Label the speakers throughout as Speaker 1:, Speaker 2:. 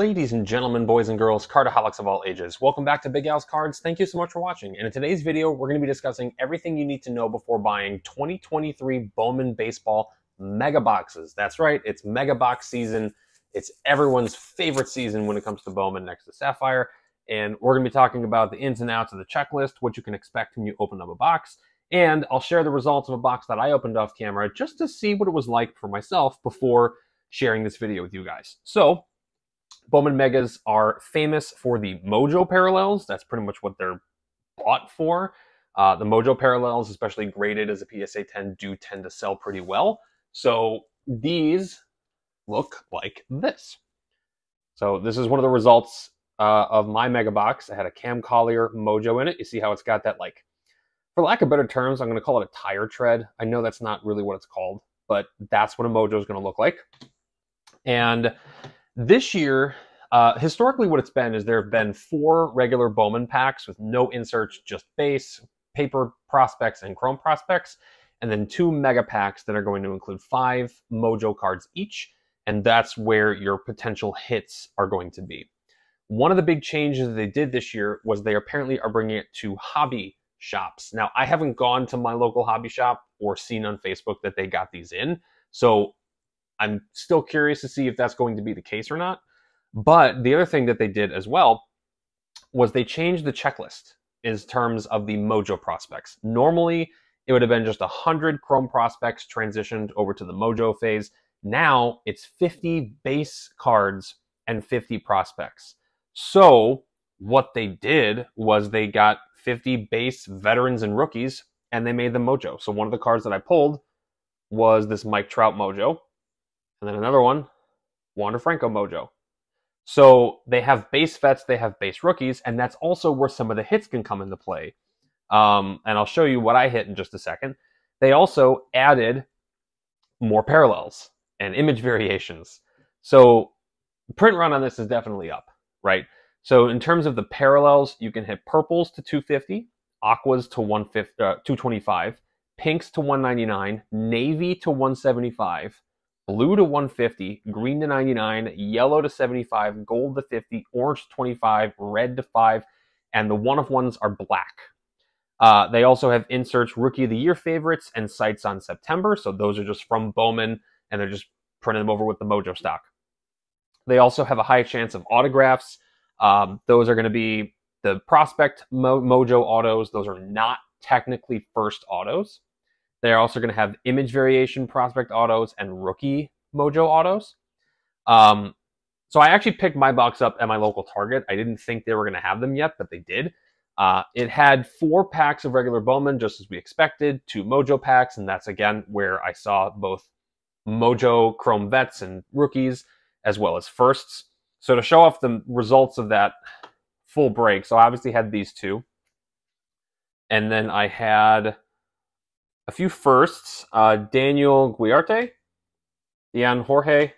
Speaker 1: Ladies and gentlemen, boys and girls, cardaholics of all ages, welcome back to Big Al's Cards. Thank you so much for watching. And in today's video, we're going to be discussing everything you need to know before buying 2023 Bowman Baseball Mega Boxes. That's right, it's Mega Box season. It's everyone's favorite season when it comes to Bowman next to Sapphire. And we're going to be talking about the ins and outs of the checklist, what you can expect when you open up a box. And I'll share the results of a box that I opened off camera just to see what it was like for myself before sharing this video with you guys. So, Bowman Megas are famous for the Mojo parallels. That's pretty much what they're bought for. The Mojo parallels, especially graded as a PSA 10, do tend to sell pretty well. So these look like this. So this is one of the results of my Mega Box. I had a Cam Collier Mojo in it. You see how it's got that, like, for lack of better terms, I'm going to call it a tire tread. I know that's not really what it's called, but that's what a Mojo is going to look like. And this year, historically what it's been is there have been 4 regular Bowman packs with no inserts, just base, paper prospects, and chrome prospects, and then 2 mega packs that are going to include 5 Mojo cards each, and that's where your potential hits are going to be. One of the big changes they did this year was they apparently are bringing it to hobby shops. Now, I haven't gone to my local hobby shop or seen on Facebook that they got these in, so I'm still curious to see if that's going to be the case or not. But the other thing that they did as well was they changed the checklist in terms of the Mojo prospects. Normally, it would have been just 100 Chrome prospects transitioned over to the Mojo phase. Now, it's 50 base cards and 50 prospects. So what they did was they got 50 base veterans and rookies, and they made them Mojo. So one of the cards that I pulled was this Mike Trout Mojo. And then another one, Wander Franco Mojo. So they have base vets, they have base rookies, and that's also where some of the hits can come into play. And I'll show you what I hit in just a second. They also added more parallels and image variations. So the print run on this is definitely up, right? So in terms of the parallels, you can hit purples to 250, aquas to 225, pinks to 199, navy to 175, blue to 150, green to 99, yellow to 75, gold to 50, orange to 25, red to 5, and the one-of-ones are black. They also have inserts Rookie of the Year favorites and sights on September, so those are just from Bowman, and they're just printing them over with the Mojo stock. They also have a high chance of autographs. Those are going to be the Prospect Mojo autos. Those are not technically first autos. They're also going to have image variation prospect autos and rookie Mojo autos. So I actually picked my box up at my local Target. I didn't think they were going to have them yet, but they did. It had 4 packs of regular Bowman, just as we expected, 2 Mojo packs, and that's, again, where I saw both Mojo Chrome Vets and rookies, as well as firsts. So to show off the results of that full break, so I obviously had these 2. And then I had a few firsts, Daniel Guiarte, Ian Jorge,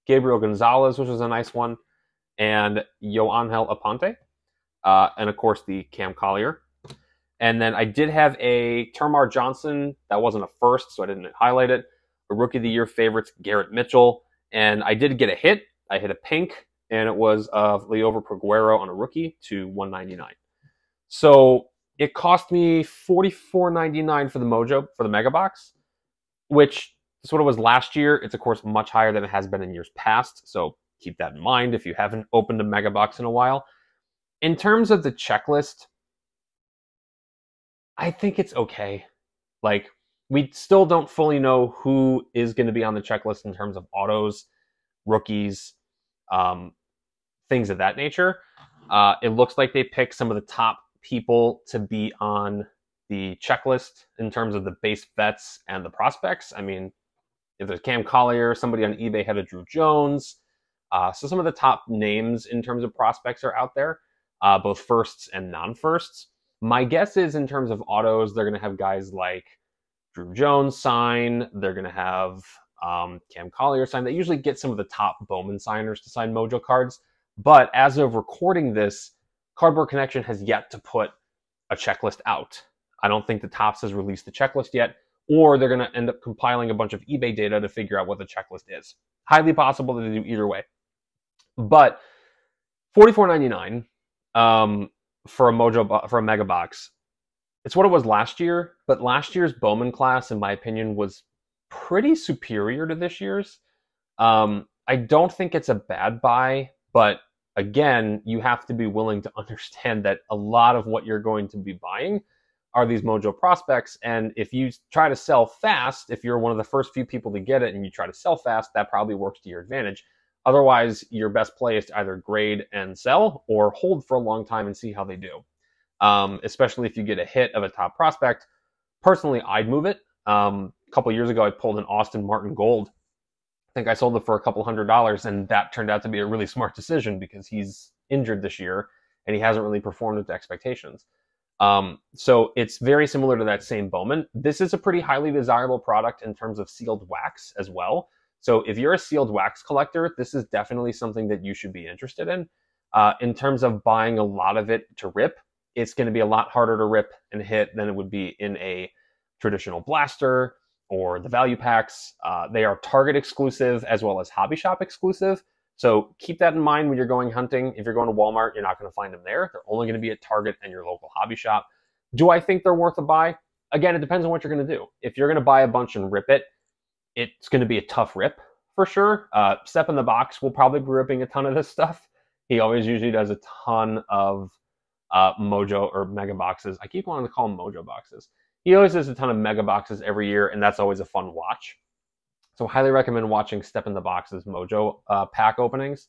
Speaker 1: Gabriel Gonzalez, which was a nice one, and Yoangel Aponte, and of course the Cam Collier. And then I did have a Termar Johnson, that wasn't a first, so I didn't highlight it, a Rookie of the Year favorites, Garrett Mitchell, and I did get a hit. I hit a pink, and it was of Liover Peguero on a rookie to 199. So it cost me $44.99 for the Mojo, for the Mega Box, which is what it was last year. It's, of course, much higher than it has been in years past, so keep that in mind if you haven't opened a Mega Box in a while. In terms of the checklist, I think it's okay. Like, we still don't fully know who is going to be on the checklist in terms of autos, rookies, things of that nature. It looks like they picked some of the top people to be on the checklist in terms of the base vets and the prospects. I mean, if there's Cam Collier, somebody on eBay had a Drew Jones. So some of the top names in terms of prospects are out there, both firsts and non-firsts. My guess is in terms of autos, they're going to have guys like Drew Jones sign. They're going to have Cam Collier sign. They usually get some of the top Bowman signers to sign Mojo cards. But as of recording this, Cardboard Connection has yet to put a checklist out. I don't think the Topps has released the checklist yet, or they're going to end up compiling a bunch of eBay data to figure out what the checklist is. Highly possible that they do either way. But $44.99 for a mega box. It's what it was last year, but last year's Bowman class, in my opinion, was pretty superior to this year's. I don't think it's a bad buy, but again, you have to be willing to understand that a lot of what you're going to be buying are these Mojo prospects. And if you try to sell fast, if you're one of the first few people to get it and you try to sell fast, that probably works to your advantage. Otherwise, your best play is to either grade and sell or hold for a long time and see how they do. Especially if you get a hit of a top prospect. Personally, I'd move it. A couple years ago, I pulled an Austin Martin Gold. I think I sold it for a couple $100, and that turned out to be a really smart decision because he's injured this year and he hasn't really performed with expectations. So it's very similar to that same Bowman. This is a pretty highly desirable product in terms of sealed wax as well. So if you're a sealed wax collector, this is definitely something that you should be interested in. In terms of buying a lot of it to rip, it's going to be a lot harder to rip and hit than it would be in a traditional blaster or the value packs. They are Target exclusive as well as Hobby Shop exclusive. So keep that in mind when you're going hunting. If you're going to Walmart, you're not going to find them there. They're only going to be at Target and your local hobby shop. Do I think they're worth a buy? Again, it depends on what you're going to do. If you're going to buy a bunch and rip it, it's going to be a tough rip for sure. Step in the Box will probably be ripping a ton of this stuff. He always usually does a ton of Mojo or mega boxes. I keep wanting to call them Mojo boxes. He always does a ton of mega boxes every year, and that's always a fun watch. So highly recommend watching Step in the Box's Mojo pack openings.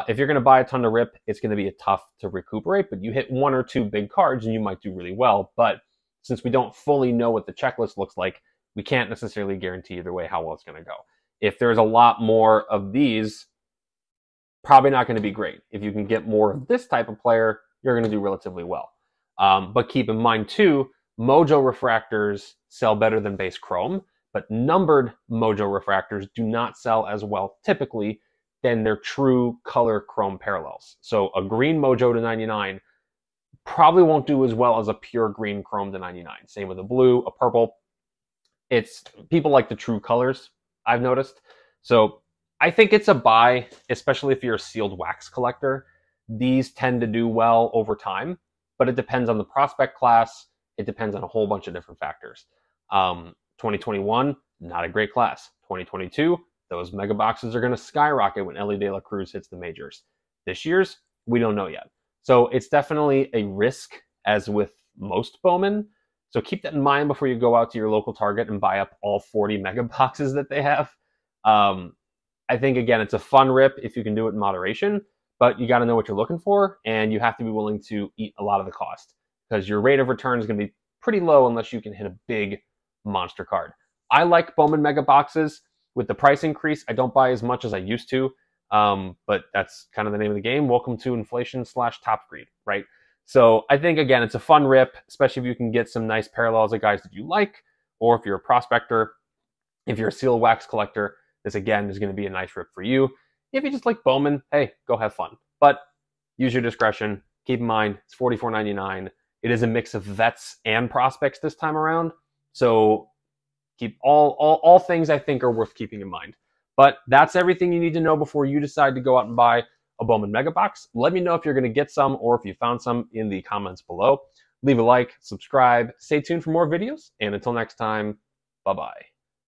Speaker 1: If you're going to buy a ton to rip, it's going to be tough to recuperate, but you hit one or two big cards and you might do really well. But since we don't fully know what the checklist looks like, we can't necessarily guarantee either way how well it's going to go. If there's a lot more of these, probably not going to be great. If you can get more of this type of player, you're going to do relatively well. But keep in mind too, Mojo refractors sell better than base chrome, but numbered Mojo refractors do not sell as well typically than their true color chrome parallels. So a green Mojo to 99 probably won't do as well as a pure green chrome to 99. Same with a blue, a purple. It's people like the true colors, I've noticed. So I think it's a buy, especially if you're a sealed wax collector. These tend to do well over time, but it depends on the prospect class. It depends on a whole bunch of different factors. 2021, not a great class. 2022, those mega boxes are going to skyrocket when Ellie De La Cruz hits the majors. This year's, we don't know yet. So it's definitely a risk, as with most Bowman. So keep that in mind before you go out to your local Target and buy up all 40 mega boxes that they have. I think, again, it's a fun rip if you can do it in moderation, but you got to know what you're looking for, and you have to be willing to eat a lot of the cost because your rate of return is going to be pretty low unless you can hit a big monster card. I like Bowman mega boxes. With the price increase, I don't buy as much as I used to, but that's kind of the name of the game. Welcome to inflation / top greed, right? So I think, again, it's a fun rip, especially if you can get some nice parallels of guys that you like, or if you're a prospector. If you're a sealed wax collector, this, again, is going to be a nice rip for you. If you just like Bowman, hey, go have fun. But use your discretion. Keep in mind, it's $44.99. It is a mix of vets and prospects this time around. So keep all things I think are worth keeping in mind. But that's everything you need to know before you decide to go out and buy a Bowman Mega Box. Let me know if you're going to get some or if you found some in the comments below. Leave a like, subscribe, stay tuned for more videos, and until next time, bye-bye.